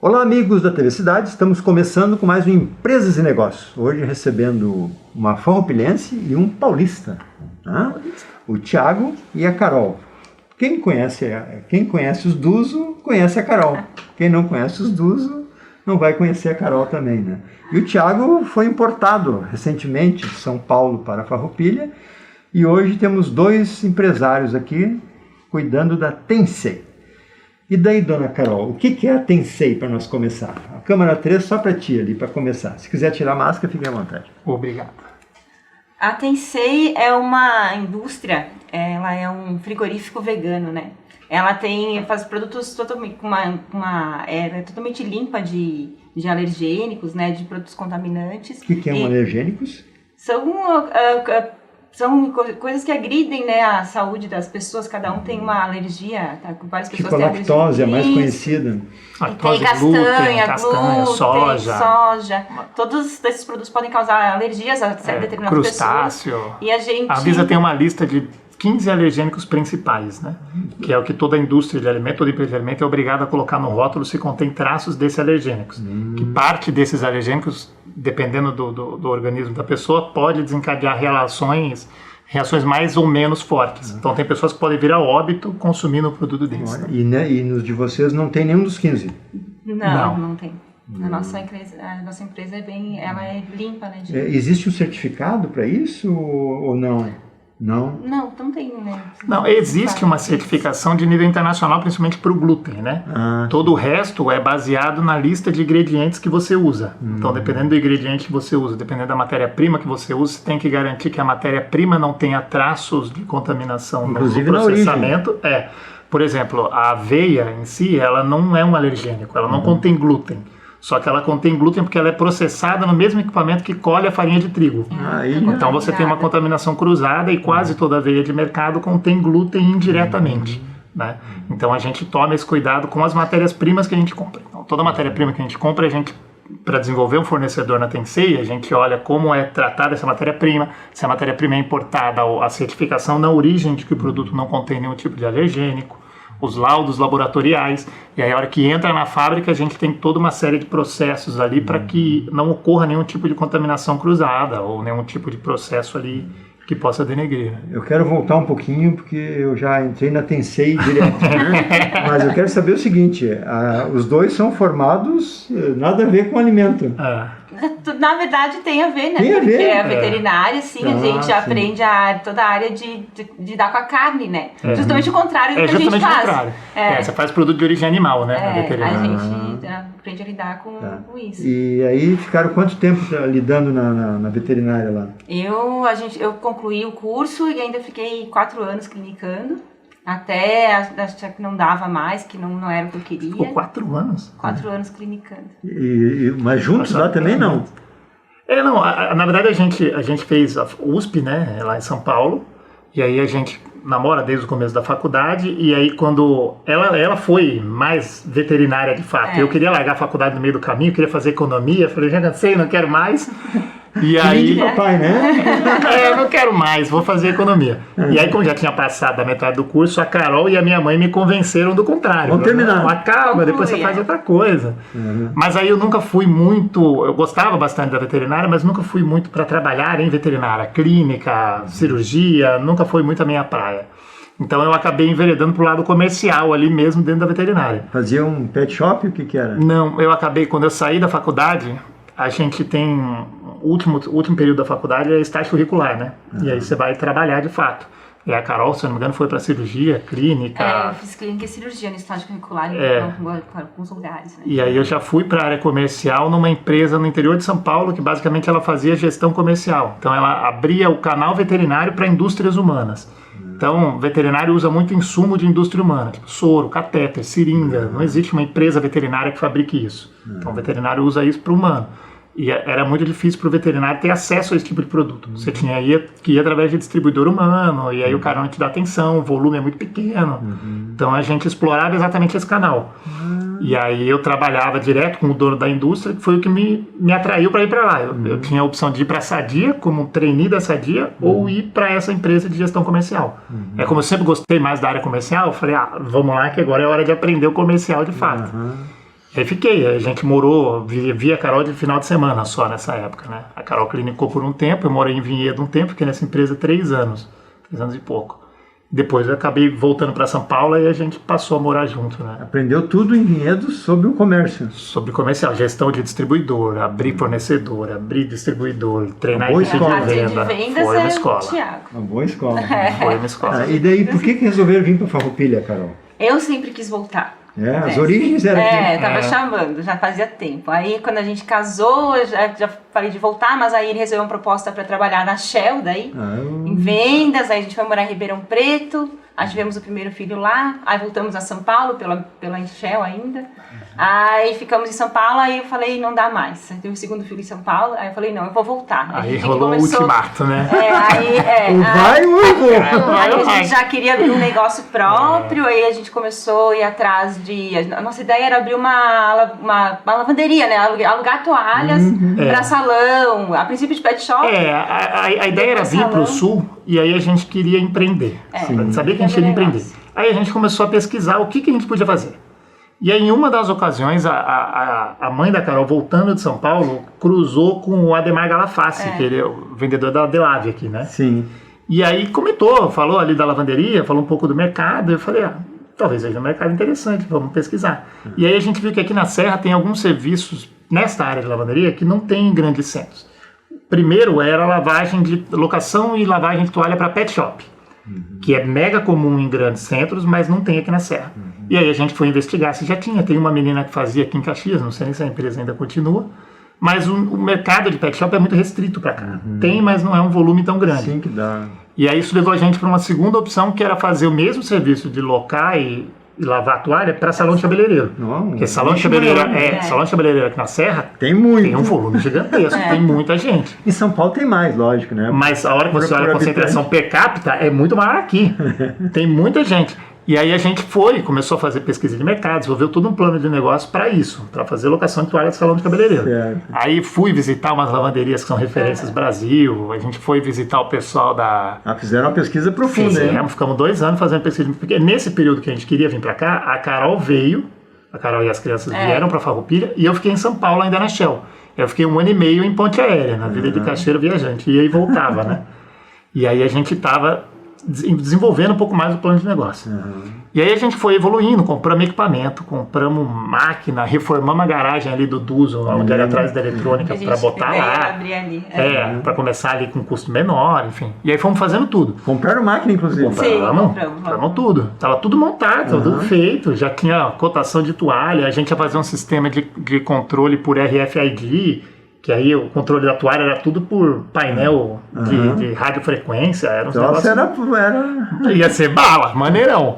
Olá amigos da TV Cidade, estamos começando com mais um Empresas e Negócios. Hoje recebendo uma farroupilhense e um paulista, né? O Thiago e a Carol. Quem conhece os Duzo, conhece a Carol. Quem não conhece os Duzo, não vai conhecer a Carol também, né? E o Thiago foi importado recentemente de São Paulo para a Farroupilha e hoje temos dois empresários aqui cuidando da Tensei. E daí, dona Carol, o que é a Tensei para nós começar? A câmera 3 só para ti ali, para começar. Se quiser tirar a máscara, fique à vontade. Obrigado. A Tensei é uma indústria, ela é um frigorífico vegano, né? Ela faz produtos totalmente, é totalmente limpa de alergênicos, né? De produtos contaminantes. O que é alergênicos? São coisas que agridem, né, a saúde das pessoas, cada um tem uma alergia, tá? Várias pessoas têm alergia. Tipo a lactose, é mais conhecida. Tem castanha, soja. Todos esses produtos podem causar alergias a determinadas crustáceo. pessoas. E a Anvisa tem uma lista de 15 alergênicos principais, né? Que é o que toda indústria de alimento, toda empresa de alimento é obrigada a colocar no rótulo se contém traços desses alergênicos. Que parte desses alergênicos, dependendo do organismo da pessoa, pode desencadear reações mais ou menos fortes. Então tem pessoas que podem vir a óbito consumindo um produto desse. E nos de vocês não tem nenhum dos 15? Não tem. A nossa empresa ela é limpa, né? Existe um certificado para isso ou não? Não? Não tem, né? Não, existe uma certificação de nível internacional, principalmente para o glúten, né? Todo o resto é baseado na lista de ingredientes que você usa. Então, dependendo do ingrediente que você usa, dependendo da matéria-prima que você usa, você tem que garantir que a matéria-prima não tenha traços de contaminação inclusive no processamento. Por exemplo, a aveia em si, ela não é um alergênico, ela não contém glúten. Só que ela contém glúten porque ela é processada no mesmo equipamento que colhe a farinha de trigo. Então você tem uma contaminação cruzada e quase toda aveia de mercado contém glúten indiretamente. Né? Então a gente toma esse cuidado com as matérias-primas que a gente compra. Então, toda matéria-prima que a gente compra, para desenvolver um fornecedor na Tensei, a gente olha como é tratada essa matéria-prima, se a matéria-prima é importada, a certificação na origem de que o produto não contém nenhum tipo de alergênico, os laudos laboratoriais, e aí a hora que entra na fábrica a gente tem toda uma série de processos ali para que não ocorra nenhum tipo de contaminação cruzada ou nenhum tipo de processo ali que possa denegrir. Eu quero voltar um pouquinho porque eu já entrei na Tensei direto, né? Mas eu quero saber o seguinte, os dois são formados, nada a ver com alimento. Na verdade tem a ver, né? Tem a ver. Porque a veterinária, sim, a gente aprende toda a área de lidar com a carne, né? Justamente o contrário do que a gente faz. Você faz produto de origem animal, né? Na veterinária. A gente aprende a lidar com isso. E aí ficaram quanto tempo lidando na veterinária lá? Eu concluí o curso e ainda fiquei 4 anos clinicando. Até achar que não dava mais, que não era o que eu queria. Ficou 4 anos? 4 anos clinicando. Mas juntos lá também não? Na verdade a gente fez a USP, né, lá em São Paulo, e aí a gente namora desde o começo da faculdade, e aí quando ela foi mais veterinária de fato, eu queria largar a faculdade no meio do caminho, queria fazer economia, falei, já cansei, não quero mais. E aí, de papai, né? Eu não quero mais, vou fazer economia. E aí, como já tinha passado da metade do curso, a Carol e a minha mãe me convenceram do contrário. Vamos terminar. Não, calma, depois você faz outra coisa. Mas aí eu nunca fui muito, eu gostava bastante da veterinária, mas nunca fui muito para trabalhar em veterinária, clínica, cirurgia, nunca foi muito a minha praia. Então eu acabei enveredando pro lado comercial ali mesmo dentro da veterinária. Fazia um pet shop? O que era? Não, eu acabei, quando eu saí da faculdade, a gente tem o último período da faculdade é estágio curricular, né? E aí você vai trabalhar de fato. E a Carol, se não me engano, foi para cirurgia, clínica. Eu fiz clínica e cirurgia no estágio curricular em alguns lugares, né? E aí eu já fui para a área comercial numa empresa no interior de São Paulo que basicamente ela fazia gestão comercial. Então ela abria o canal veterinário para indústrias humanas. Então, o veterinário usa muito insumo de indústria humana, tipo soro, catéter, seringa. Não existe uma empresa veterinária que fabrique isso. Então, o veterinário usa isso para o humano. E era muito difícil para o veterinário ter acesso a esse tipo de produto. Você tinha que ir através de distribuidor humano, e aí o cara não te dá atenção, o volume é muito pequeno. Então a gente explorava exatamente esse canal. E aí eu trabalhava direto com o dono da indústria, que foi o que me atraiu para ir para lá. Eu tinha a opção de ir para a Sadia, como trainee da Sadia, ou ir para essa empresa de gestão comercial. É como eu sempre gostei mais da área comercial, eu falei, vamos lá que agora é hora de aprender o comercial de fato. E aí fiquei, a gente morou, via a Carol de final de semana só nessa época, né? A Carol clinicou por um tempo, eu morei em Vinhedo um tempo, fiquei nessa empresa 3 anos e pouco. Depois eu acabei voltando para São Paulo e a gente passou a morar junto, né? Aprendeu tudo em Vinhedo sobre o comércio. Sobre comercial, gestão de distribuidor, abrir fornecedor, abrir distribuidor, treinar boa equipe escola. de venda. Foi uma escola. Uma boa escola. Foi uma escola. E daí, por que resolveram vir para Farroupilha, Carol? Eu sempre quis voltar. As origens eram aqui. Tava chamando, já fazia tempo. Aí quando a gente casou, eu já falei de voltar, mas aí ele recebeu uma proposta para trabalhar na Shell daí, em vendas, aí a gente foi morar em Ribeirão Preto, aí tivemos o primeiro filho lá, aí voltamos a São Paulo pela Shell ainda. Aí ficamos em São Paulo, aí eu falei, não dá mais. Eu tive o segundo filho em São Paulo, aí eu falei, não, eu vou voltar. Aí rolou o ultimato, né? Vai ou eu vou? Aí a gente já queria abrir um negócio próprio, aí a gente começou a ir atrás de... A nossa ideia era abrir uma lavanderia, né? Alugar toalhas para salão, a princípio de pet shop. A ideia era vir para o sul e aí a gente queria empreender. A gente sabia que a gente queria empreender. Aí a gente começou a pesquisar o que a gente podia fazer. E aí, em uma das ocasiões, a mãe da Carol, voltando de São Paulo, cruzou com o Ademar Galaface, que ele é o vendedor da Delave aqui, né? Sim. E aí falou ali da lavanderia, falou um pouco do mercado. Eu falei, talvez seja um mercado interessante, vamos pesquisar. E aí a gente viu que aqui na Serra tem alguns serviços, nesta área de lavanderia, que não tem em grandes centros. Primeiro era locação e lavagem de toalha para pet shop, que é mega comum em grandes centros, mas não tem aqui na Serra. E aí a gente foi investigar se já tinha. Tem uma menina que fazia aqui em Caxias, não sei nem se a empresa ainda continua, mas o mercado de pet shop é muito restrito para cá. Tem, mas não é um volume tão grande. Sim, que dá. E aí isso levou a gente para uma segunda opção, que era fazer o mesmo serviço de locar e lavar a toalha para salão de cabeleireiro. Porque salão de cabeleireiro aqui na Serra tem um volume gigantesco, tem muita gente. Em São Paulo tem mais, lógico, né? Mas a hora que você olha a concentração per capita é muito maior aqui. Tem muita gente. E aí a gente começou a fazer pesquisa de mercado, desenvolveu todo um plano de negócio para isso, para fazer locação de toalha de salão de cabeleireiro. Certo. Aí fui visitar umas lavanderias que são referências Brasil, a gente foi visitar o pessoal da... fizeram uma pesquisa profunda, hein? Ficamos 2 anos fazendo pesquisa, porque nesse período que a gente queria vir para cá, a Carol e as crianças vieram para Farroupilha, e eu fiquei em São Paulo ainda na Shell. Eu fiquei 1 ano e meio em Ponte Aérea, na vida de caixeiro viajante, e aí voltava, né? E aí a gente estava desenvolvendo um pouco mais o plano de negócio. E aí a gente foi evoluindo, compramos equipamento, compramos máquina, reformamos a garagem ali do Duzo, onde era atrás da eletrônica, para botar lá. Abrir ali. Para começar ali com um custo menor, enfim. E aí fomos fazendo tudo. Compraram máquina, inclusive? Compramos tudo. Tava tudo montado, tudo feito. Já tinha cotação de toalha, a gente ia fazer um sistema de controle por RFID, que aí o controle da toalha era tudo por painel de radiofrequência. Era um negócio... Ia ser bala, maneirão.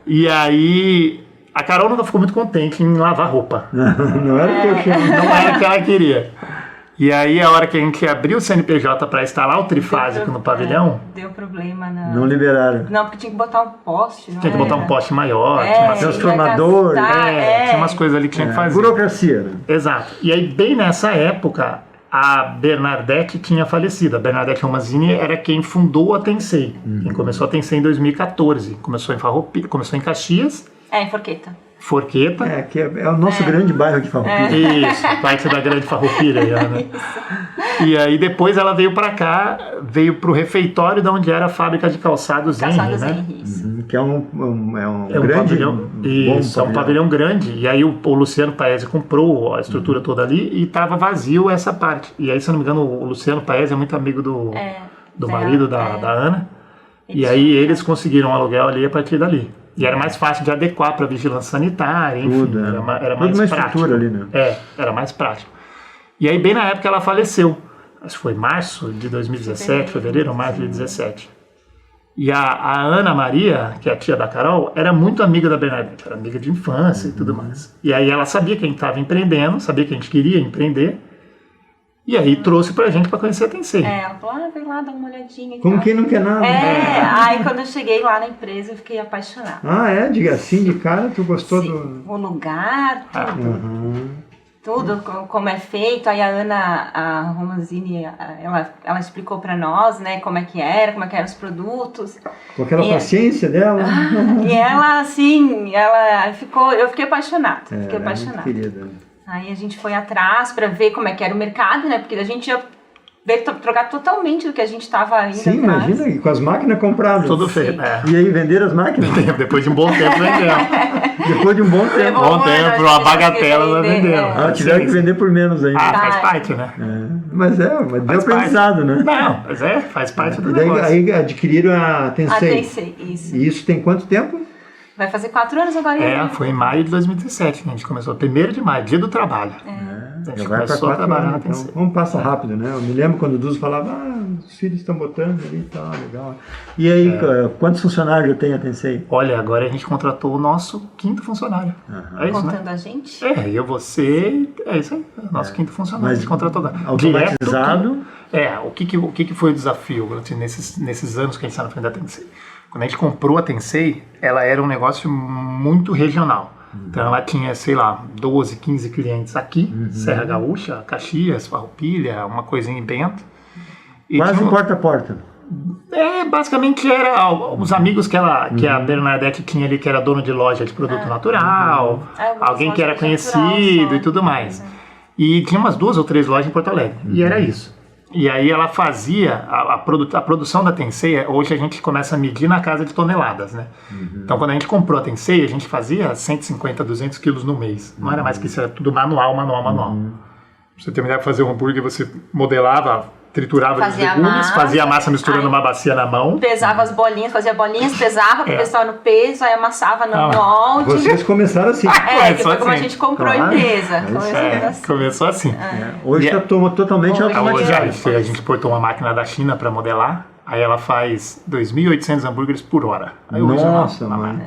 E aí a Carol nunca ficou muito contente em lavar roupa. Não era o que eu chamo. Não era o que ela queria. E aí a hora que a gente abriu o CNPJ para instalar o trifásico no pavilhão... Deu problema Não liberaram. Não, porque tinha que botar um poste. Tinha que botar um poste maior, tinha uma transformador. Tinha umas coisas ali que tinha que fazer. Burocracia, né? Exato. E aí bem nessa época, a Bernadette tinha falecido. A Bernadette Romazini era quem fundou a Tensei. Quem começou a Tensei em 2014. Começou em Farroupilha, começou em Caxias. Em Forqueta. Que é o nosso grande bairro de Farroupilha. Isso, parte da grande Farroupilha. Né? E aí depois ela veio para cá, veio para o refeitório de onde era a fábrica de calçados Henry, né? Que é um grande pavilhão. Isso, é um pavilhão grande. E aí o Luciano Paese comprou a estrutura toda ali e estava vazio essa parte. E aí, se eu não me engano, o Luciano Paese é muito amigo do marido da Ana. E aí eles conseguiram um aluguel ali a partir dali. E era mais fácil de adequar para vigilância sanitária, enfim, era mais prático. Ali, né? Era mais prático. E aí, bem na época, ela faleceu. Acho que foi março de 2017, fevereiro ou março de 2017. E a Ana Maria, que é a tia da Carol, era muito amiga da Bernadette, era amiga de infância e tudo mais. E aí ela sabia que a gente estava empreendendo, sabia que a gente queria empreender. E aí trouxe pra gente pra conhecer a Tensei. Ela falou, vem lá, dá uma olhadinha. Como quem não quer nada. Aí quando eu cheguei lá na empresa, eu fiquei apaixonada. Diga assim, de cara, tu gostou do... O lugar, tudo. tudo, como é feito. Aí a Ana, a Romanzini, ela explicou para nós, né, como é que eram os produtos. Com aquela paciência dela. E ela, assim, eu fiquei apaixonada. Fiquei apaixonada. É muito querida. Aí a gente foi atrás para ver como é que era o mercado, né, porque a gente ia trocar totalmente do que a gente estava indo Sim, atrás. imagina, e com as máquinas compradas. Tudo feito. E aí, venderam as máquinas? Depois de um bom tempo vendendo. Depois de um bom tempo. Bom tempo, uma bagatela nós vendemos. Tiveram que vender por menos ainda. Faz parte, né? Mas deu aprendizado, né? Não, mas faz parte do E daí, negócio. aí adquiriram a Tensei. A Tensei, isso. E isso tem quanto tempo? Vai fazer 4 anos agora. Foi em maio de 2017 que a gente começou. 1º de maio, dia do trabalho. A gente começou a trabalhar na Tensei. Então, vamos passar rápido, né? Eu me lembro quando o Duzo falava, os filhos estão botando ali e tal, legal. E aí, quantos funcionários já tem a Tensei? Olha, agora a gente contratou o nosso 5º funcionário. É isso, Contando né? a gente? Eu, você, é isso aí. Nosso 5º funcionário. Mas a gente contratou agora. automatizado? O que foi o desafio assim, nesses anos que a gente está na frente da Tensei? Quando a gente comprou a Tensei, ela era um negócio muito regional. Então ela tinha, sei lá, 12, 15 clientes aqui, Serra Gaúcha, Caxias, Farroupilha, uma coisinha em Bento. E quase um porta a porta. Basicamente era os amigos que a Bernadette tinha ali, que era dono de loja de produto natural, alguém que era conhecido e tudo mais. E tinha umas 2 ou 3 lojas em Porto Alegre, e era isso. E aí ela fazia, a produção da Tensei, hoje a gente começa a medir na casa de toneladas, né? Então quando a gente comprou a Tensei, a gente fazia 150, 200 quilos no mês. Não era mais que isso, era tudo manual. Pra você terminar de fazer um hambúrguer, você modelava, triturava os legumes, fazia a massa misturando numa bacia na mão. Pesava as bolinhas, fazia bolinhas, pesava, porque estava no peso, aí amassava no molde. Vocês começaram assim. Foi como a gente comprou a empresa. Começou assim. Hoje está totalmente automatizado. A gente importou uma máquina da China para modelar, aí ela faz 2.800 hambúrgueres por hora. Aí nossa, mano.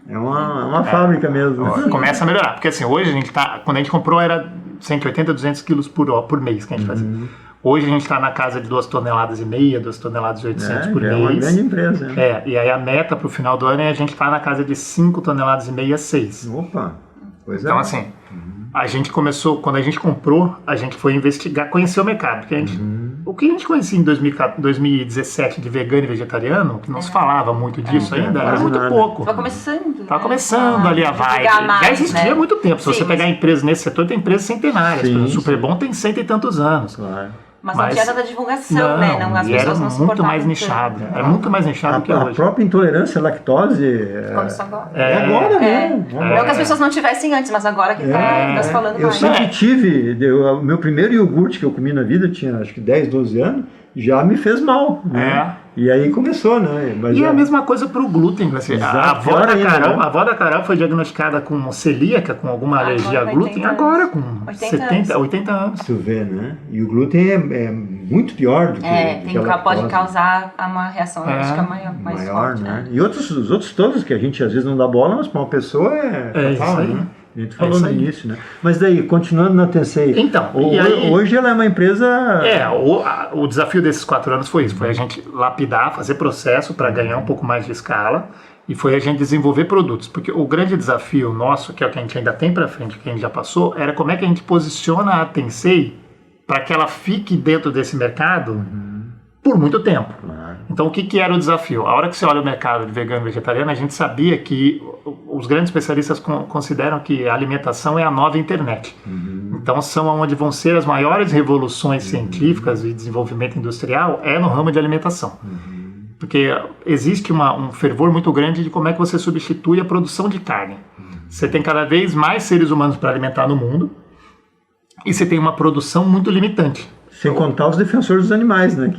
É uma fábrica mesmo. Começa a melhorar, porque assim, hoje a gente quando a gente comprou era 180, 200 quilos por mês que a gente fazia. Hoje a gente está na casa de 2,5 toneladas, 2 toneladas e 800 por mês. É uma grande empresa. E aí a meta para o final do ano é a gente estar na casa de 5 toneladas e meia, 6. Opa, coisa Então assim, a gente começou, quando a gente comprou, a gente foi investigar, conhecer o mercado. Porque o que a gente conhecia em 2017 de vegano e vegetariano, que não se falava muito disso ainda, era muito pouco. Estava começando ali a vibe. Já existia há muito tempo. Se você pegar empresas nesse setor, tem empresas centenárias. O Superbom tem 100 e tantos anos. Claro. Mas não tinha tanta divulgação, né? Não, as pessoas não se muito mais nichado. Era muito mais nichado do que hoje. A própria intolerância à lactose... Começou agora. Agora, né? Não que as pessoas não tivessem antes, mas agora que está se falando mais. Eu sempre tive... O meu primeiro iogurte que eu comi na vida, tinha acho que 10, 12 anos, já me fez mal. Né? E aí começou, né? Mas a mesma coisa para o glúten. Assim, a avó da Carol foi diagnosticada com celíaca, com alguma alergia a glúten, agora com 80 anos. Tu vê, né? E o glúten é muito pior do que pode causar uma reação alérgica mais forte. Né? E os outros todos que a gente às vezes não dá bola, mas para uma pessoa é fatal, né? A gente falou no início, né? Mas daí, continuando na Tensei, então, hoje ela é uma empresa... O desafio desses 4 anos foi isso, foi a gente lapidar, fazer processo para ganhar um pouco mais de escala e foi a gente desenvolver produtos, porque o grande desafio nosso, que é o que a gente ainda tem para frente, que a gente já passou, era como é que a gente posiciona a Tensei para que ela fique dentro desse mercado por muito tempo. Então, o que era o desafio? A hora que você olha o mercado de vegano e vegetariano, a gente sabia que os grandes especialistas consideram que a alimentação é a nova internet. Então, são onde vão ser as maiores revoluções científicas e desenvolvimento industrial no ramo de alimentação. Porque existe um fervor muito grande de como é que você substitui a produção de carne. Você tem cada vez mais seres humanos para alimentar no mundo e você tem uma produção muito limitante. Sem contar os defensores dos animais, né?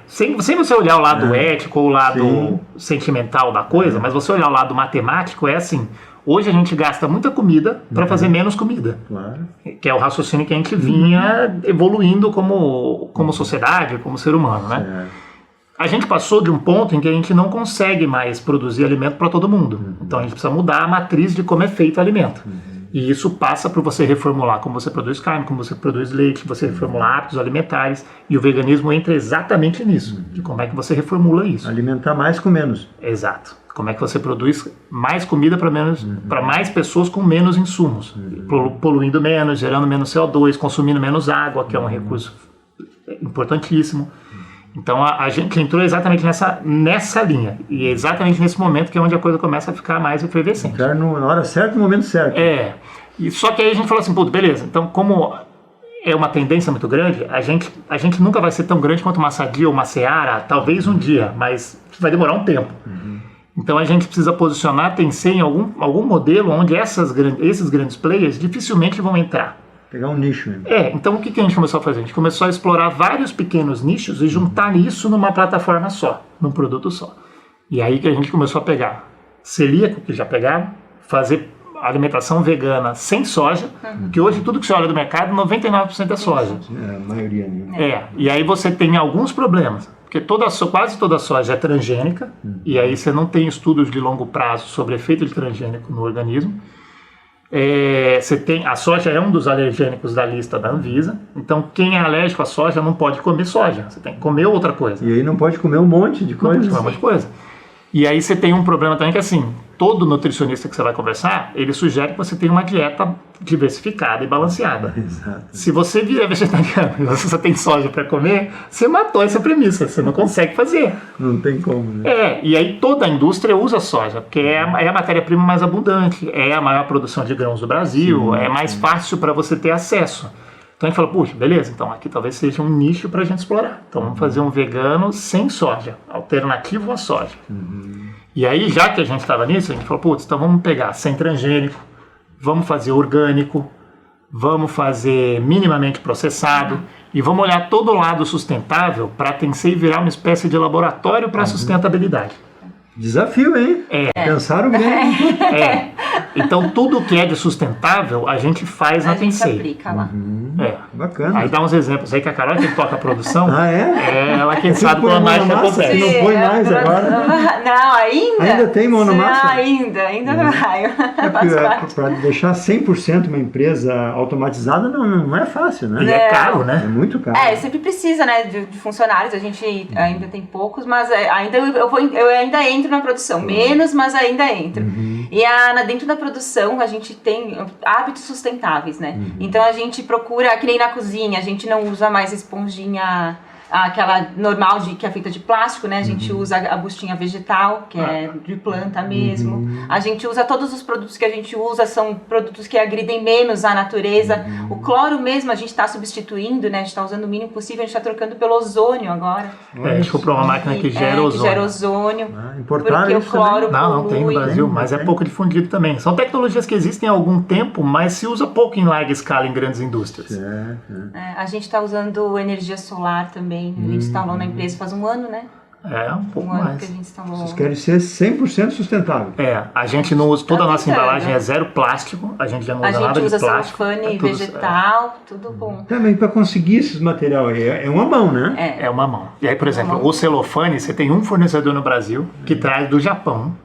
Sem você olhar o lado ético ou o lado sentimental da coisa, mas você olhar o lado matemático, assim, hoje a gente gasta muita comida para fazer menos comida. Claro. Que é o raciocínio que a gente vinha evoluindo como sociedade, como ser humano, né? A gente passou de um ponto em que a gente não consegue mais produzir alimento para todo mundo. Então a gente precisa mudar a matriz de como é feito o alimento. E isso passa por você reformular como você produz carne, como você produz leite, você reformular hábitos alimentares. E o veganismo entra exatamente nisso, de como é que você reformula isso. Alimentar mais com menos. Exato. Como é que você produz mais comida para mais pessoas com menos insumos, poluindo menos, gerando menos CO2, consumindo menos água, que é um recurso importantíssimo. Então a gente entrou exatamente nessa linha, e é exatamente nesse momento que é onde a coisa começa a ficar mais efervescente. Na hora certa, no momento certo. E só que aí a gente falou assim, pô, beleza, então como é uma tendência muito grande, a gente nunca vai ser tão grande quanto uma Sadia ou uma Seara, talvez um dia, mas vai demorar um tempo. Então a gente precisa posicionar a Tencei em algum modelo onde esses grandes players dificilmente vão entrar. Pegar um nicho mesmo. Então o que a gente começou a fazer? A gente começou a explorar vários pequenos nichos e juntar isso numa plataforma só, num produto só. E aí que a gente começou a pegar celíaco, que já pegaram, fazer alimentação vegana sem soja, que hoje tudo que você olha do mercado, 99% é soja. A maioria, né? E aí você tem alguns problemas, porque quase toda a soja é transgênica, e aí você não tem estudos de longo prazo sobre efeito de transgênico no organismo. A soja é um dos alergênicos da lista da Anvisa, então quem é alérgico à soja não pode comer soja, você tem que comer outra coisa. E aí não pode comer um monte de coisa. Não pode comer um monte de coisa. E aí você tem um problema também que assim, todo nutricionista que você vai conversar, ele sugere que você tenha uma dieta diversificada e balanceada. Exato. Se você vira vegetariano e você só tem soja para comer, você matou essa premissa, você não consegue fazer. Não tem como, né? E aí toda a indústria usa soja, porque é a matéria-prima mais abundante, é a maior produção de grãos do Brasil, é mais fácil para você ter acesso. Então a gente fala, puxa, beleza, então aqui talvez seja um nicho para a gente explorar. Então vamos fazer um vegano sem soja, alternativo à soja. E aí, já que a gente estava nisso, a gente falou, putz, então vamos pegar sem transgênico, vamos fazer orgânico, vamos fazer minimamente processado e vamos olhar todo o lado sustentável para a Tencei virar uma espécie de laboratório para sustentabilidade. Desafio, hein? Pensaram bem. Então, tudo que é de sustentável, a gente faz na Tencei. A gente aplica lá. Bacana. Aí dá uns exemplos aí que a Carol que toca a produção. Ela quem sabe põe quando a mágica monomassa, acontece. não põe mais agora. Não, ainda. Ainda tem monomassa? Ainda vai. Para deixar 100% uma empresa automatizada não é fácil, né? E é caro, né? É muito caro. Sempre precisa, né, de funcionários. A gente ainda tem poucos, mas ainda eu ainda entro na produção. Menos, mas ainda entro. E dentro da produção a gente tem hábitos sustentáveis, né? Então a gente procura, que nem na cozinha, a gente não usa mais esponjinha aquela normal que é feita de plástico, né? A gente usa a bustinha vegetal, que é de planta mesmo. A gente usa todos os produtos que a gente usa, são produtos que agridem menos a natureza. O cloro mesmo a gente está substituindo, né? A gente está usando o mínimo possível, a gente está trocando pelo ozônio agora. A gente comprou uma máquina que gera ozônio. Que gera ozônio. Importaram porque o cloro não tem no Brasil, mas é pouco difundido também. São tecnologias que existem há algum tempo, mas se usa pouco em larga escala em grandes indústrias. A gente está usando energia solar também. A gente instalou na empresa faz um ano, né? Um pouco ano mais. que a gente instalou. Vocês querem ser 100% sustentável. A gente não usa, toda a nossa embalagem é zero plástico, a gente já não usa nada de plástico. A gente usa celofane vegetal, tudo bom. Também para conseguir esses materiais é uma mão, né? É uma mão. E aí, por exemplo, o celofane, você tem um fornecedor no Brasil que traz do Japão.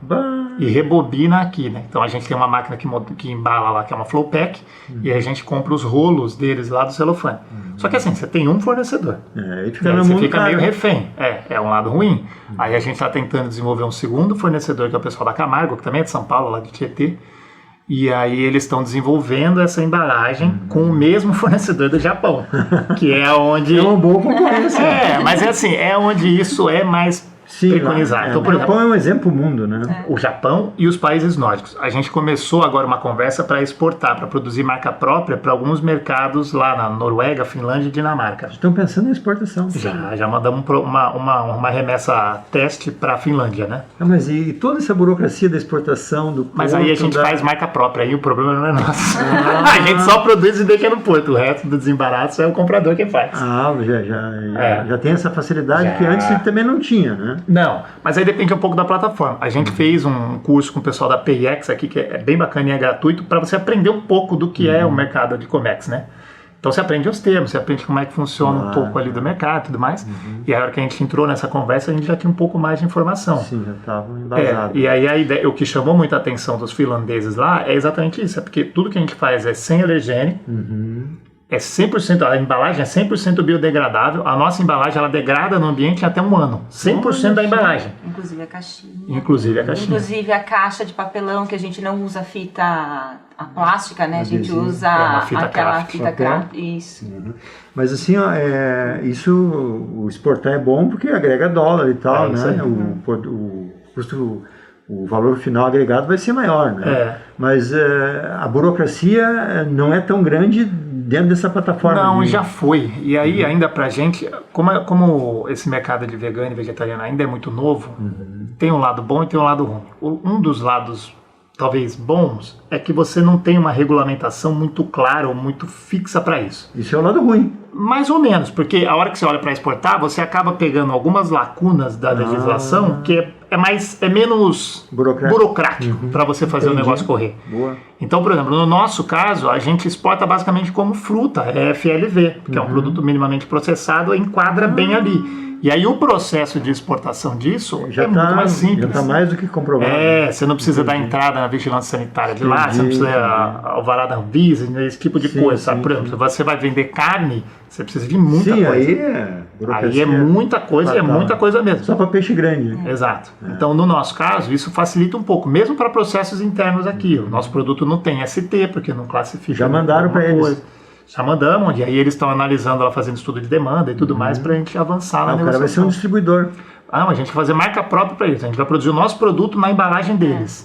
E rebobina aqui, né? Então a gente tem uma máquina que embala lá, que é uma Flowpack, e aí a gente compra os rolos deles lá do celofane. Só que assim, você tem um fornecedor. Aí você fica meio refém. É um lado ruim. Aí a gente está tentando desenvolver um segundo fornecedor, que é o pessoal da Camargo, que também é de São Paulo, lá de Tietê. E aí eles estão desenvolvendo essa embalagem com o mesmo fornecedor do Japão. Que é onde... É uma boa concorrência. Mas é assim, é onde isso é mais preconizado. Então, o Japão é um exemplo pro mundo, né? O Japão e os países nórdicos. A gente começou agora uma conversa para exportar, para produzir marca própria para alguns mercados lá na Noruega, Finlândia e Dinamarca. Estão pensando em exportação. Já mandamos uma remessa teste para a Finlândia, né? Mas e toda essa burocracia da exportação do porto... Mas aí a gente faz marca própria, aí o problema não é nosso. A gente só produz e deixa no porto. O resto do desembaraço é o comprador que faz. Já tem essa facilidade que antes também não tinha, né? Não, mas aí depende um pouco da plataforma. A gente fez um curso com o pessoal da PIX aqui, que é bem bacana e é gratuito, para você aprender um pouco do que é o mercado de Comex, né? Então você aprende os termos, você aprende como é que funciona um pouco ali do mercado e tudo mais. E a hora que a gente entrou nessa conversa, a gente já tinha um pouco mais de informação. Sim, já estava embasado. E aí a ideia, o que chamou muita atenção dos finlandeses lá é exatamente isso, porque tudo que a gente faz é sem alergênico, é 100%, a embalagem é 100% biodegradável. A nossa embalagem, ela degrada no ambiente até 1 ano. 100% da embalagem. Inclusive a caixinha. Inclusive a caixa de papelão, que a gente não usa fita a plástica, né? A gente usa uma fita aquela craft. fita craft. Isso. Uhum. Mas assim, ó, isso, o exportar é bom porque agrega dólar e tal, né? O custo, o valor final agregado vai ser maior, né? Mas a burocracia não é tão grande dentro dessa plataforma. Não, já foi. E aí, ainda pra gente, como esse mercado de vegano e vegetariano ainda é muito novo, tem um lado bom e tem um lado ruim. Um dos lados, talvez, bons, é que você não tem uma regulamentação muito clara ou muito fixa para isso. Isso é o lado ruim. Mais ou menos, porque a hora que você olha para exportar, você acaba pegando algumas lacunas da legislação que é menos burocrático para você fazer o negócio correr. Boa. Então, por exemplo, no nosso caso, a gente exporta basicamente como fruta, é FLV, que é um produto minimamente processado, enquadra bem ali. E aí o processo de exportação disso é muito mais simples. Já está mais do que comprovado. Você não precisa dar entrada na vigilância sanitária de lá, você não precisa alvará da Anvisa, esse tipo de coisa, sabe? Por exemplo, você vai vender carne, você precisa de muita coisa. Aí é muita coisa, é muita coisa mesmo. Só para peixe grande. Exato. Então, no nosso caso, isso facilita um pouco, mesmo para processos internos aqui. O nosso produto não tem ST, porque não classifica. Já mandaram para eles. Já mandamos, e aí eles estão analisando, ela fazendo estudo de demanda e tudo mais para a gente avançar na negociação. O cara vai ser um distribuidor. A gente vai fazer marca própria para eles. A gente vai produzir o nosso produto na embalagem deles.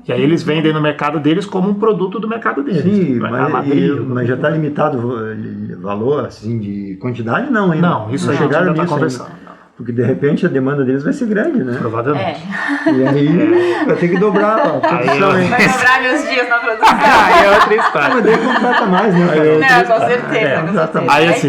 E aí eles vendem no mercado deles como um produto do mercado deles. Sim, mas já está limitado o valor assim, de quantidade? Não, ainda. Não, isso aí a gente ainda está conversando. Porque de repente a demanda deles vai ser grande, né? Provavelmente. E aí vai ter que dobrar a produção. Vai dobrar meus dias na produção. Aí é outra história. Mas daí contrata mais, né? Não, com certeza. Aí assim,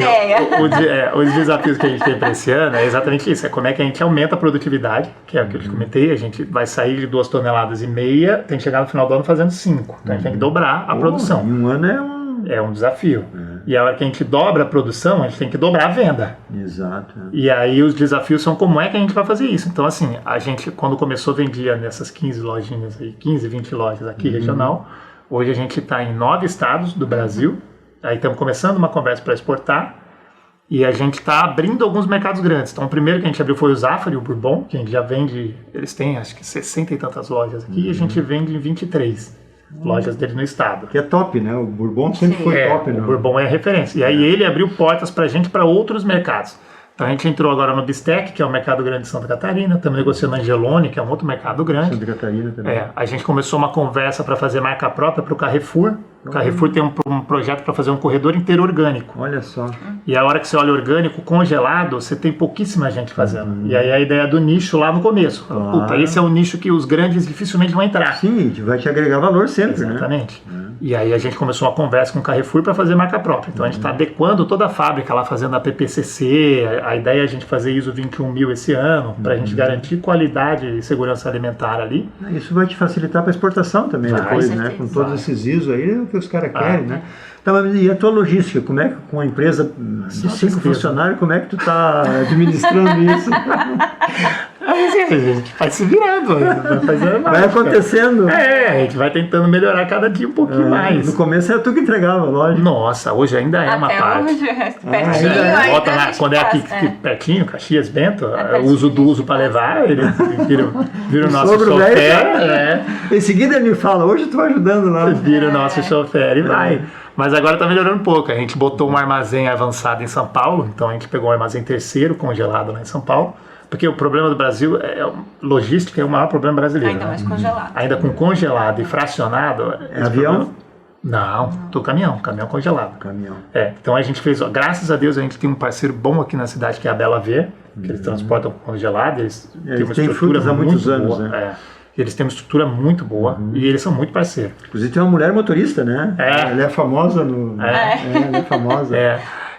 os desafios que a gente tem para esse ano é exatamente isso. É como é que a gente aumenta a produtividade, que é o que eu te comentei. A gente vai sair de 2,5 toneladas, tem que chegar no final do ano fazendo 5. Então a gente tem que dobrar a produção. Em um ano é um desafio. E a hora que a gente dobra a produção, a gente tem que dobrar a venda. Exato. E aí os desafios são como é que a gente vai fazer isso. Então assim, a gente quando começou vendia nessas 15 lojinhas aí, 15, 20 lojas aqui regional. Hoje a gente está em 9 estados do Brasil. Aí estamos começando uma conversa para exportar. E a gente está abrindo alguns mercados grandes. Então o primeiro que a gente abriu foi o Zafari, o Bourbon, que a gente já vende, eles têm acho que 60 e tantas lojas aqui, e a gente vende em 23 lojas dele no estado. Que é top, né? O Bourbon sempre foi top, né? O Bourbon é a referência. E aí ele abriu portas pra gente para outros mercados. Então a gente entrou agora no Bistec, que é o mercado grande de Santa Catarina, estamos negociando Angelone, que é um outro mercado grande. Santa Catarina também. A gente começou uma conversa para fazer marca própria para o Carrefour. O Carrefour tem um projeto para fazer um corredor inteiro orgânico. Olha só. E a hora que você olha orgânico congelado, você tem pouquíssima gente fazendo. E aí a ideia do nicho lá no começo. Puta, esse é um nicho que os grandes dificilmente vão entrar. Sim, vai te agregar valor sempre, exatamente. E aí a gente começou uma conversa com o Carrefour para fazer marca própria. Então a gente está adequando toda a fábrica lá, fazendo a PPCC. A ideia é a gente fazer ISO 21000 esse ano, para a gente garantir qualidade e segurança alimentar ali. Isso vai te facilitar para exportação também depois, né? Com todos esses ISO aí, que os caras querem, né? Então, e a tua logística, como é que com a empresa de 5 funcionários, como é que tu está administrando isso? A gente vai se virando, vai acontecendo. A gente vai tentando melhorar cada dia um pouquinho mais. No começo era tu que entregava, lógico. Nossa, hoje ainda é uma parte. Volta lá, quando é aqui pertinho, Caxias, Bento, uso para levar, ele vira o nosso chofer. Em seguida ele me fala, hoje eu estou ajudando lá. Vira o nosso chofer e vai. Mas agora está melhorando um pouco. A gente botou um armazém avançado em São Paulo, então a gente pegou um armazém terceiro congelado lá em São Paulo. Porque o problema do Brasil, logística é o maior problema brasileiro. Ainda mais congelado. Ainda com congelado e fracionado. É avião? Não, caminhão congelado. Caminhão. Então a gente fez, graças a Deus, a gente tem um parceiro bom aqui na cidade, que é a Bela V, que eles transportam congelado. Eles têm frutas há muitos anos, boa, né? Eles têm uma estrutura muito boa e eles são muito parceiros. Inclusive tem uma mulher motorista, né? Ela é famosa no... ela é famosa.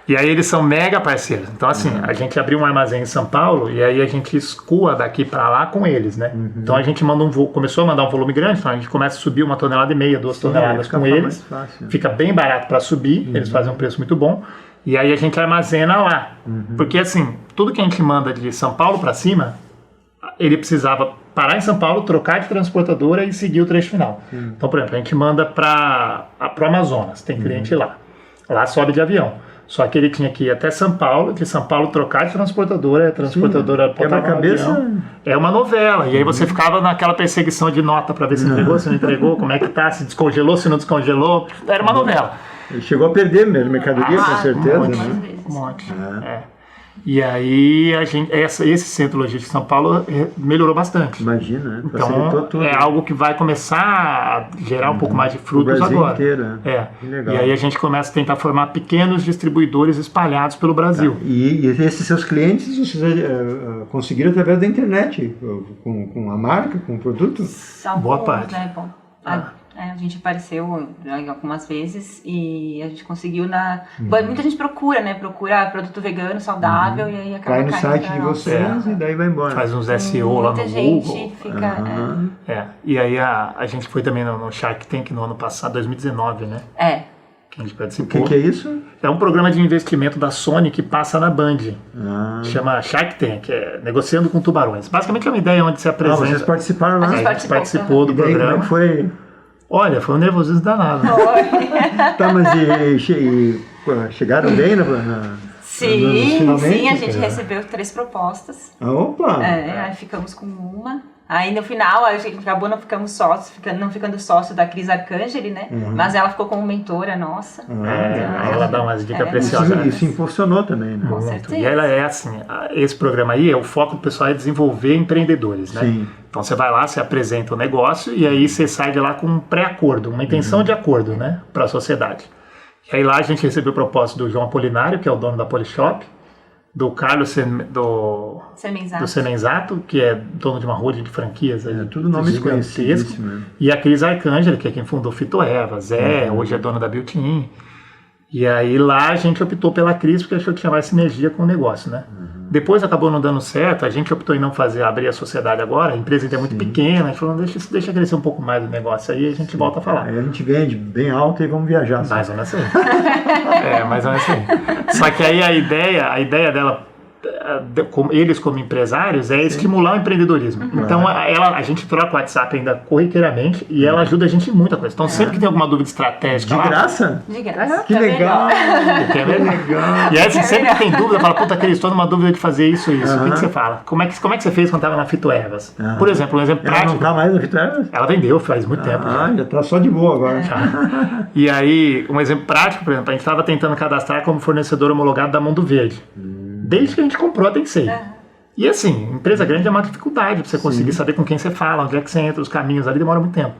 E aí eles são mega parceiros. Então assim, a gente abriu um armazém em São Paulo e aí a gente escoa daqui para lá com eles, né? Então a gente começou a mandar um volume grande, então a gente começa a subir 1,5 toneladas, 2 toneladas com eles. Fica bem barato para subir, eles fazem um preço muito bom. E aí a gente armazena lá. Porque assim, tudo que a gente manda de São Paulo para cima, ele precisava parar em São Paulo, trocar de transportadora e seguir o trecho final. Então, por exemplo, a gente manda para o Amazonas, tem cliente lá. Lá sobe de avião. Só que ele tinha que ir até São Paulo, de São Paulo trocar de transportadora, a transportadora botava no avião. É uma novela. E aí você ficava naquela perseguição de nota para ver se entregou, se não entregou, como é que tá, se descongelou, se não descongelou. Era uma novela. Ele chegou a perder mesmo mercadoria, com certeza, um monte. E aí esse centro logístico de São Paulo melhorou bastante. Imagina, né? Então tudo. É algo que vai começar a gerar um pouco mais de frutos Brasil agora. Inteiro, Que legal. E aí a gente começa a tentar formar pequenos distribuidores espalhados pelo Brasil. E esses seus clientes vocês conseguiram através da internet, com a marca, com o produto? Boa parte. Né? Bom, a gente apareceu algumas vezes e a gente conseguiu muita gente procura, né? Procura produto vegano, saudável e aí acaba cai no site de vocês e daí vai embora. Faz uns SEO lá no Google. Muita gente fica... E aí a gente foi também no Shark Tank no ano passado, 2019, né? Que a gente participou. O que é isso? É um programa de investimento da Sony que passa na Band. Chama Shark Tank, Negociando com Tubarões. Basicamente é uma ideia onde se apresenta... vocês participaram lá? A gente participou do programa. Como é que foi? Olha, foi um nervosismo danado. Tá, mas chegaram bem Sim, a gente recebeu 3 propostas. Opa! Aí ficamos com uma. Aí no final, a gente acabou não ficando sócio da Cris Arcangeli, né? Mas ela ficou como mentora nossa. Ela dá umas dicas preciosas. Isso impulsionou também, né? Com certeza. E ela é assim, esse programa aí, o foco do pessoal é desenvolver empreendedores, né? Sim. Então você vai lá, você apresenta o negócio e aí você sai de lá com um pré-acordo, uma intenção de acordo, né? Para a sociedade. E aí lá a gente recebeu proposta do João Apolinário, que é o dono da Polishop, do Carlos do Semenzato, que é dono de uma rede de franquias. Tudo nome conhecido. E a Cris Arcangeli, que é quem fundou Fitoervas, hoje é dona da Built-in. E aí lá a gente optou pela Cris porque achou que tinha mais sinergia com o negócio, né? Depois acabou não dando certo, a gente optou em não abrir a sociedade agora, a empresa ainda é muito pequena, a gente falou, deixa crescer um pouco mais o negócio, aí a gente volta a falar. Aí a gente vende bem alto e vamos viajar. Mais ou menos assim. Mais ou menos assim. Só que aí a ideia dela, eles como empresários, é estimular o empreendedorismo. Então a gente troca o WhatsApp ainda corriqueiramente e ela ajuda a gente em muita coisa. Então sempre que tem alguma dúvida estratégica... De graça? De graça. Que legal! Que legal! E aí sempre que tem dúvida, fala, puta, Cris, estou numa dúvida de fazer isso e isso. O que você fala? Como é que você fez quando estava na Fitoervas? Por exemplo, um exemplo prático... Ela não está mais na Fitoervas? Ela vendeu faz muito tempo. Já está só de boa agora. E aí, um exemplo prático, por exemplo, a gente estava tentando cadastrar como fornecedor homologado da Mundo Verde. Desde que a gente comprou a Tensei. E assim, empresa grande é uma dificuldade para você conseguir saber com quem você fala, onde é que você entra, os caminhos ali demora muito tempo.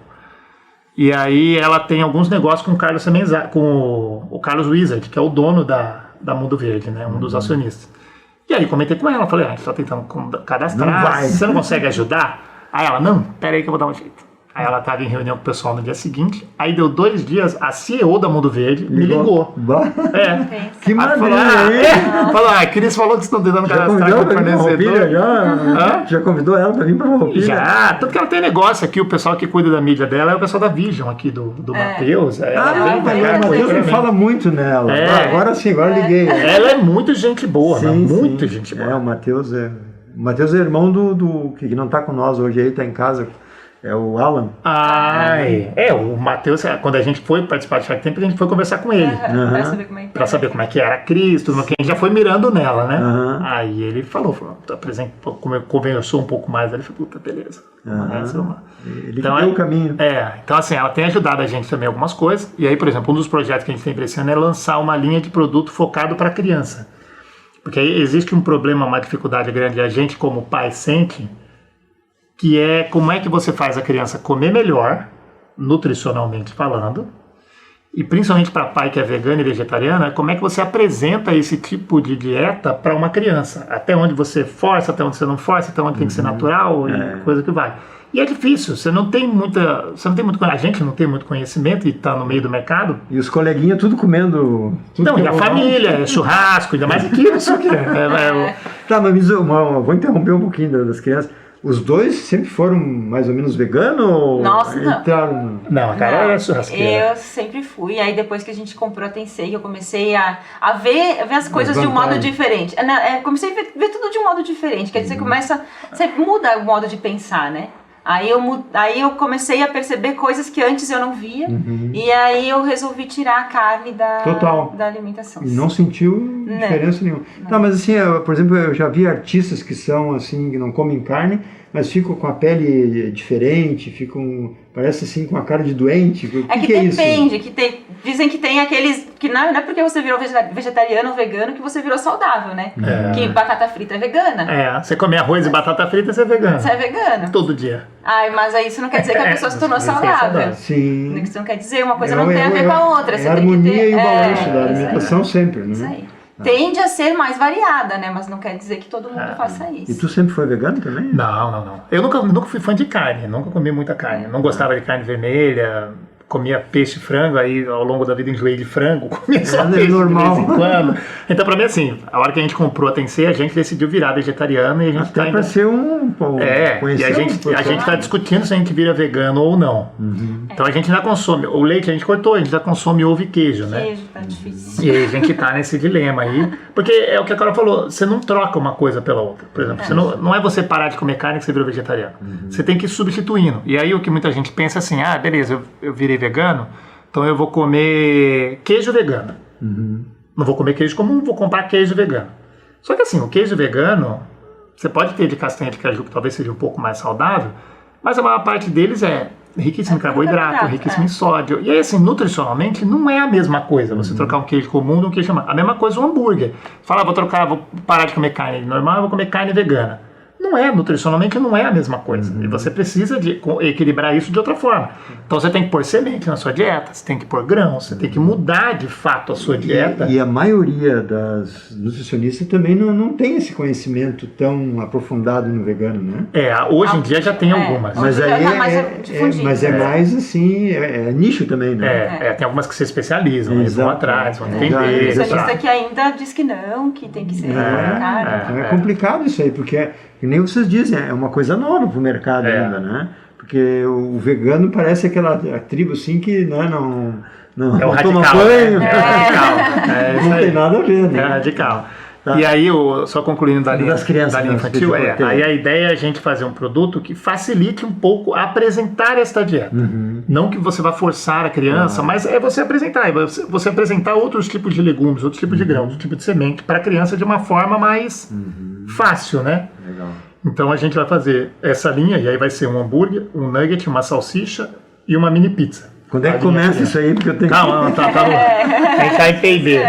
E aí ela tem alguns negócios com o Carlos Semenzato, com o Carlos Wizard, que é o dono da Mundo Verde, né, um dos acionistas. E aí comentei com ela, falei, a gente está tentando cadastrar, você não consegue ajudar? Aí ela, não, peraí que eu vou dar um jeito. Aí ela estava em reunião com o pessoal no dia seguinte, aí deu 2 dias, a CEO da Mundo Verde me ligou. Que maravilha! Falou, a Cris falou que estão tentando cadastrar como fornecedor. Já convidou ela para vir para Roupilha? Já, tanto que ela tem negócio aqui, o pessoal que cuida da mídia dela é o pessoal da Vision aqui, do Matheus. O Matheus não fala muito nela. Agora sim, agora liguei. Ela é muito gente boa, muito gente boa. O Matheus é irmão do que não está com nós hoje aí, está em casa. É o Alan. O Matheus, quando a gente foi participar do Shark Tank, a gente foi conversar com ele. Pra saber como é que era a Cris, tudo que a gente já foi mirando nela, né? Aí ele falou, conversou um pouco mais, ele falou, puta, beleza. Ele deu o caminho. Então assim, ela tem ajudado a gente também em algumas coisas. E aí, por exemplo, um dos projetos que a gente tem para esse ano é lançar uma linha de produto focado para criança. Porque aí existe um problema, uma dificuldade grande, a gente como pai sente, que é como é que você faz a criança comer melhor, nutricionalmente falando, e principalmente para pai que é vegano e vegetariano, é como é que você apresenta esse tipo de dieta para uma criança, até onde você força, até onde você não força, até onde tem que ser natural e coisa que vai. E é difícil, a gente não tem muito conhecimento e está no meio do mercado. E os coleguinhas tudo comendo... E a família, churrasco, ainda mais aqui, não sei o que. Tá, mas vou interromper um pouquinho das crianças. Os dois sempre foram mais ou menos veganos? Nossa, não. Não, a Carol é churrasqueira. Eu sempre fui. Aí depois que a gente comprou a Tensei, eu comecei a ver as coisas de um modo diferente. Comecei a ver tudo de um modo diferente. Quer dizer, você muda o modo de pensar, né? Aí eu comecei a perceber coisas que antes eu não via, e aí eu resolvi tirar a carne da alimentação. E não sentiu diferença nenhuma. Não. Tá, mas assim, por exemplo, eu já vi artistas que são assim, que não comem carne, mas ficam com a pele diferente, parece assim com a cara de doente. O que é isso? Depende, dizem que tem aqueles, que não é porque você virou vegetariano ou vegano que você virou saudável, né? Que batata frita é vegana. Você come arroz e batata frita, você é vegano. Você é vegano. Todo dia. Mas aí isso não quer dizer que a pessoa se tornou saudável. Sim. Isso não quer dizer, uma coisa não tem a ver com a outra. É a harmonia e o balanço da alimentação sempre, né? Isso aí. Tende a ser mais variada, né? Mas não quer dizer que todo mundo faça isso. E tu sempre foi vegano também? Não. Eu nunca fui fã de carne, nunca comi muita carne. Não gostava de carne vermelha, comia peixe e frango, aí ao longo da vida enjoei de frango, comia só peixe normal. de vez em quando. Então, pra mim, assim, a hora que a gente comprou a Tensei, a gente decidiu virar vegetariano e a gente até pra ser e a gente tá discutindo se a gente vira vegano ou não. Então a gente ainda consome, o leite a gente cortou, a gente já consome ovo e queijo, né? Queijo, tá difícil. E aí a gente tá nesse dilema aí, porque é o que a Carol falou, você não troca uma coisa pela outra. Por exemplo, você não é você parar de comer carne que você virou vegetariano. Você tem que ir substituindo. E aí o que muita gente pensa assim, beleza, eu virei vegano, então eu vou comer queijo vegano. Não vou comer queijo comum, vou comprar queijo vegano. Só que assim, o queijo vegano, você pode ter de castanha de caju, que talvez seja um pouco mais saudável, mas a maior parte deles é riquíssimo em carboidrato, riquíssimo em sódio. E aí, assim, nutricionalmente, não é a mesma coisa você trocar um queijo comum de um queijo chamado. A mesma coisa o hambúrguer. Fala, vou parar de comer carne normal, vou comer carne vegana. Não é, nutricionalmente não é a mesma coisa. E você precisa de equilibrar isso de outra forma. Então você tem que pôr semente na sua dieta, você tem que pôr grãos, você tem que mudar de fato a sua dieta. E a maioria das nutricionistas também não tem esse conhecimento tão aprofundado no vegano, né? Hoje em dia já tem algumas. Mas aí mas é mais assim, é nicho também, né? Tem algumas que se especializam, eles vão atrás, vão entender. Tem nutricionista que ainda diz que não, que tem que ser carne. Então é complicado isso aí, porque que nem vocês dizem, é uma coisa nova pro mercado ainda, né? Porque o vegano parece aquela tribo assim que não toma banho. Não tem nada a ver, né? É radical. Tá. E aí, só concluindo da linha infantil, aí a ideia é a gente fazer um produto que facilite um pouco apresentar esta dieta. Não que você vá forçar a criança, mas é você apresentar. Você apresentar outros tipos de legumes, outros tipos de grãos, outros tipos de semente para a criança de uma forma mais fácil, né? Legal. Então a gente vai fazer essa linha, e aí vai ser um hambúrguer, um nugget, uma salsicha e uma mini pizza. Quando é que começa isso aí? Porque eu tenho Calma, tá a gente tá em P&D.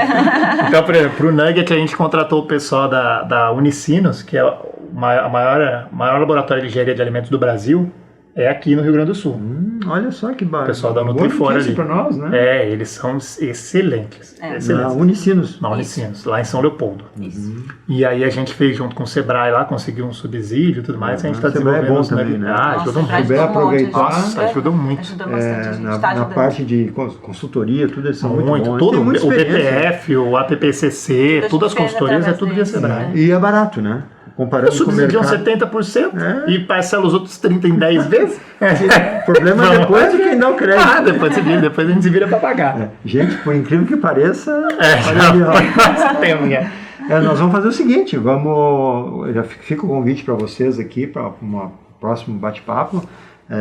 Então, por exemplo, pro Nugget a gente contratou o pessoal da Unicinos, que é o maior laboratório de engenharia de alimentos do Brasil, é aqui no Rio Grande do Sul. Olha só que barato. O pessoal da Nutrifora ali. Para nós, né? Eles são excelentes. Na Unicinos. Na Unicinos, lá em São Leopoldo. E aí a gente fez junto com o Sebrae lá, conseguiu um subsídio e tudo mais, a gente está desenvolvendo. É bom também, né? Ajuda muito. Sebrae aproveitar. Nossa, ajuda muito. Ajuda bastante, na parte de consultoria, tudo eles são muito bons. Tudo, o BPF, o APPCC, todas as consultorias é tudo via Sebrae. E é barato, né? Comparando com o mercado. Subsidiam 70% e parcela os outros 30 em 10 vezes. O problema é depois de quem dá o crédito. Depois a gente se vira para pagar. Gente, por incrível que pareça, nós vamos fazer o seguinte, já fica o convite para vocês aqui, para um próximo bate-papo.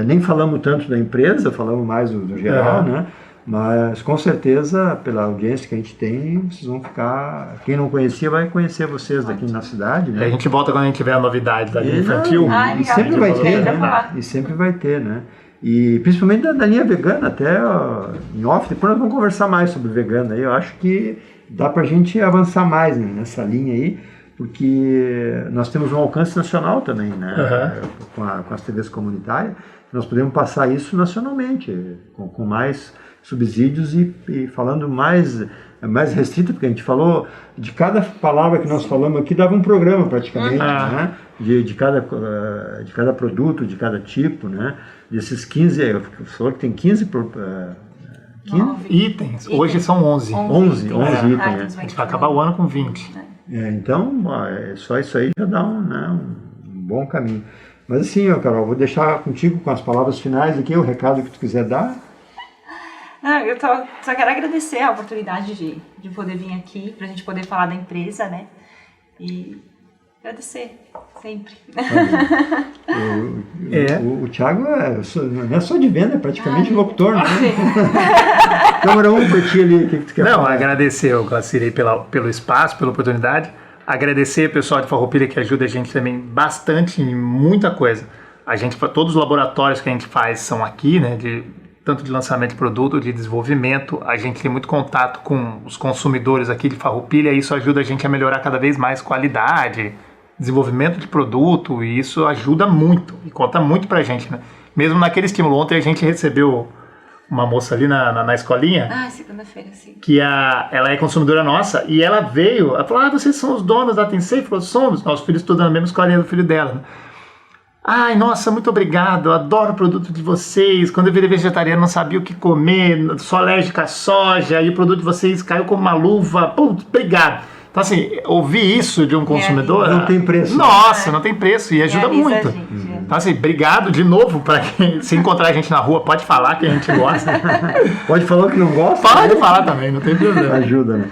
Nem falamos tanto da empresa, falamos mais do geral, né? Mas com certeza, pela audiência que a gente tem, vocês vão ficar. Quem não conhecia vai conhecer vocês daqui na cidade, né? A gente volta quando a gente tiver a novidade da linha infantil. E sempre vai ter, né? E sempre vai ter, né? E principalmente da linha vegana, até em off, depois nós vamos conversar mais sobre vegano aí. Eu acho que dá pra gente avançar mais, né, nessa linha aí, porque nós temos um alcance nacional também, né? Com as TVs comunitárias, nós podemos passar isso nacionalmente, com mais subsídios e falando mais restrito, porque a gente falou de cada palavra que nós falamos aqui, dava um programa praticamente, né? De cada produto, de cada tipo, né? Desses 15, eu falou que tem 15 itens. Hoje são 11. 11 itens. A gente vai acabar o ano com 20. Então, só isso aí já dá um bom caminho. Mas assim, Carol, vou deixar contigo com as palavras finais aqui, o recado que tu quiser dar. Eu só quero agradecer a oportunidade de poder vir aqui, pra gente poder falar da empresa, né? E Agradecer, sempre. O Thiago não é só de venda, é praticamente locutor, né? Câmara 1 para ti ali, o que tu quer falar? Não, agradecer ao Glacirei pelo espaço, pela oportunidade. Agradecer o pessoal de Farroupilha que ajuda a gente também bastante em muita coisa. Todos os laboratórios que a gente faz são aqui, né? Tanto de lançamento de produto, de desenvolvimento. A gente tem muito contato com os consumidores aqui de Farroupilha e isso ajuda a gente a melhorar cada vez mais qualidade, desenvolvimento de produto, e isso ajuda muito e conta muito pra gente, né? Mesmo naquele estímulo. Ontem a gente recebeu uma moça ali na escolinha. Segunda-feira, sim. Que ela é consumidora nossa e ela veio, ela falou, vocês são os donos da Tensei? Falou, somos, nossos filhos estudam na mesma escolinha do filho dela, né? Ai, nossa, muito obrigado, eu adoro o produto de vocês. Quando eu virei vegetariano, não sabia o que comer, sou alérgica à soja, e o produto de vocês caiu como uma luva. Putz, obrigado. Então, assim, ouvir isso de um consumidor... Não tem preço. Nossa, não tem preço e ajuda muito. Então, assim, obrigado de novo. Para quem se encontrar a gente na rua, pode falar que a gente gosta. Pode falar que não gosta? Pode falar também, não tem problema. Ajuda, né?